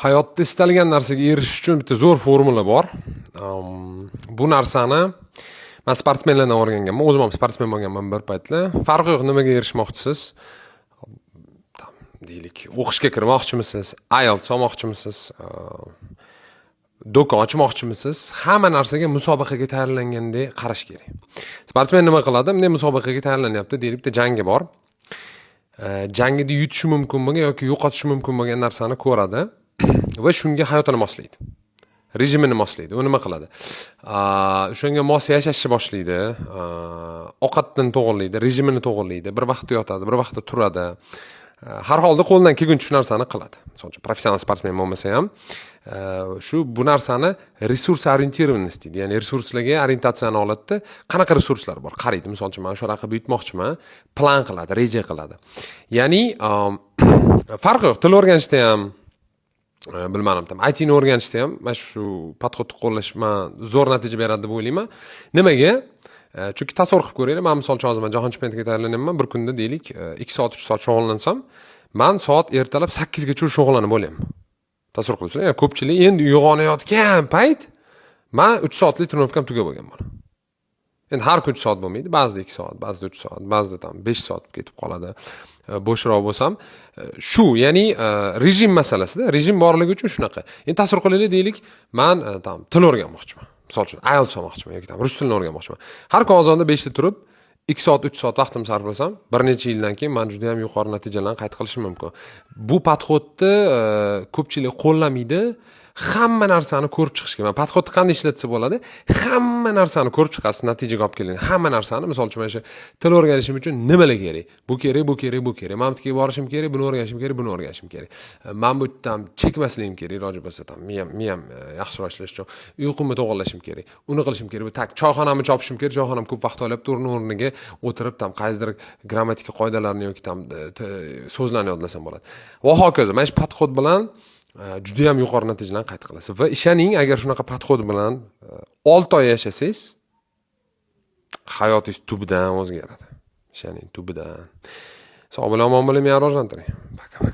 Hayotda istalgan narsaga erishish uchun bitta zo'r formula bor. Bu narsani men sportsmenlardan o'rganganman. O'zim ham sportsmen bo'lganman bir paytlar. Farqi yo'q, nimaga erishmoqchisiz? Deylik, o'qishga kirmoqchimisiz, IELTS olmoqchimisiz, do'kon ochmoqchimisiz? Hamma narsaga musobaqaga tayyorlangandek qarash kerak. Sportsmen nima qiladi? Bunday musobaqaga tayyorlanyapti, deylik, bitta jangi bor. Jangida yutishi mumkin bo'lgan yoki yo'qotishi mumkin bo'lgan narsani ko'radi va shunga hayotini moslaydi. Rejimini moslaydi. U nima qiladi? O'shanga mos yashashni boshlaydi. Ovqatni to'g'rilaydi, rejimini to'g'rilaydi. Bir vaqtda yotadi, bir vaqtda turadi. Har holda qo'ldan kelguncha shu narsani qiladi. Masalan, professional sportsmen bo'lmasa ham shu bu narsani resurs orientirованность deydi. Ya'ni resurslarga orientatsiyani oladida, qanaqa resurslar bor? Qaraydi. Masalan, men shu raqamni yutmoqchiman, plan qiladi, reja qiladi. Ya'ni farqi yo'q. Til o'rganishda ham bilmadim, IT ni o'rganishda ham mana shu podxodni qo'llash zo'r natija beradi deb o'ylayman. Nimaga? Chunki tasavvur qilib ko'ringlar, men misol uchun hozir jahon chempionatiga tayyorlanyapman. Bir kunda deylik 2 soat, 3 soat shug'ullansam, men soat ertalab 8 gacha shug'ullanib bo'lyapman. Tasavvur qilibsizlar, ya'ni ko'pchilik endi uyg'onayotgan payt men 3 soatlik trenovkam tugab bo'lgan bo'laman. Endi har kun 3 soat bo'lmaydi, ba'zida 2 soat, ba'zida 3 soat, ba'zida 5 soat ketib qoladi. Bo'shroq bo'lsam, shu, ya'ni rejim masalasida, rejim borligi uchun shunaqa. Endi tasavvur qilaylik, deylik, men til o'rganmoqchiman. Misol uchun IELTS olmoqchiman yoki rus tilini o'rganmoqchiman. Har kun ozonda 5 ta turib, 2 soat, 3 soat vaqtimni sarflasam, bir necha yildan keyin men juda ham yuqori natijalarni qayd qilishim mumkin. Bu podxodni ko'pchilik qo'llamaydi. Hamma narsani ko'rib chiqishga. Men podxodni qanday ishlatsa bo'ladi? Hamma narsani ko'rib chiqasiz, natijaga olib keladi. Hamma narsani, misol uchun mana shu til o'rganishim uchun nimalar kerak? Bu kerak, bu kerak, bu kerak. Men bitga borishim kerak, buni o'rganishim kerak, buni o'rganishim kerak. Men bu yerdan chekmasligim kerak, iloji bo'lsa ham, men yaxshiroq ishlash uchun uyqumni to'g'irlashim kerak. Uni qilishim kerak. Bu tak choyxonamni chopishim kerak. Choyxonam ko'p vaqt olib, o'rniga o'tirib qaysidir grammatika qoidalarini yoki so'zlarni yodlasam bo'ladi. Va hokazo. Mana shu podxod bilan juda ham yuqori natijalarni qayd qilasiz va ishoning, agar shunaqa podxod bilan 6 oy yashasangiz, hayotingiz tubidan o'zgaradi. Ishoning, tubidan. Sog' bo'ling, omon bo'ling, meni rivojlantiring. Paka.